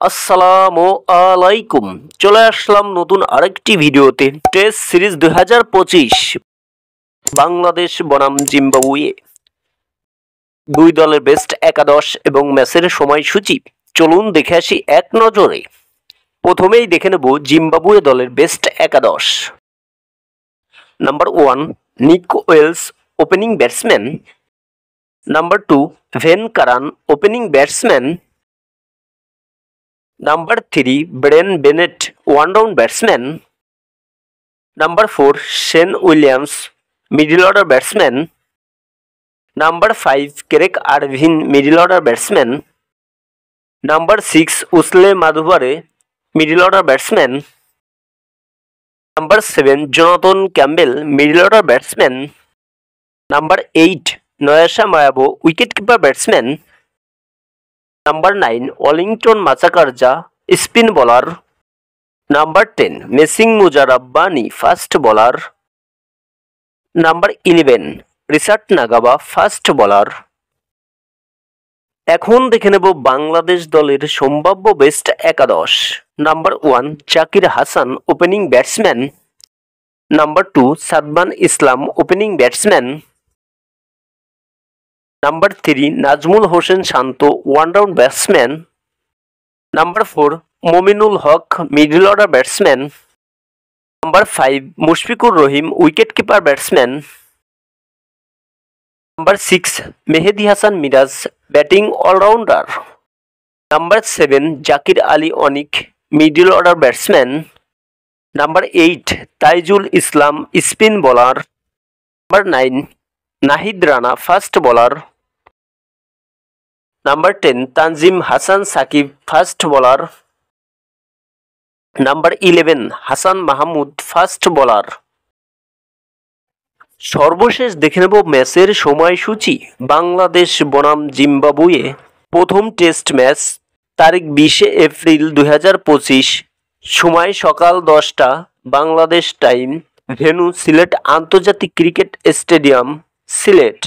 আসসালামু আলাইকুম। চলে আসলাম নতুন আরেকটি ভিডিওতে। টেস্ট সিরিজ 2025 বাংলাদেশ বনাম জিম্বাবুয়ে, দুই দলের বেস্ট একাদশ এবং ম্যাচের সময়সূচি চলুন দেখে আসি এক নজরে। প্রথমেই দেখে নেব জিম্বাবুয়ে দলের বেস্ট একাদশ। Number 1 Nick Wells, opening batsman. Number 2 Ben Curran, opening batsman. Number 3 Bryan Bennett, one-down batsman. Number 4 Shane Williams, middle order batsman. Number 5 Craig Ervine, middle order batsman. Number 6 Usle Madhuvare, middle order batsman. Number 7 Jonathan Campbell, middle order batsman. Number 8 Noyasha Mayabo, wicket-keeper batsman. Number 9 Wellington Masakarja, spin bowler. Number 10 Messing Mujarabbani, fast bowler. Number 11 Risat Nagaba, fast bowler. এখন দেখে নেব বাংলাদেশ দলের সম্ভাব্য best একাদশ। Number 1 Zakir Hasan, opening batsman. Number 2 Sadman Islam, opening batsman. Number 3 Najmul Hossain Shanto, one down batsman. Number 4 Mominul Haque, middle order batsman. Number 5 Mushfiqur Rahim, wicketkeeper batsman. Number 6 Mehedi Hasan Miraz, batting allrounder. Number 7 Jaker Ali Anik, middle order batsman. Number 8 Taijul Islam, spin bowler. Number 9 Nahid Rana, fast bowler. Number 10 Tanzim Hasan Sakib, fast bowler. Number 11 Hasan Mahmud, fast bowler. সর্বশেষ দেখে নেব ম্যাচের সময়সূচি। বাংলাদেশ বনাম Zimbabwe, প্রথম test match তারিখ 20 April 2025, সময় সকাল 10টা বাংলাদেশ টাইম, ভেন্যু সিলেট আন্তর্জাতিক ক্রিকেট স্টেডিয়াম, সিলেট।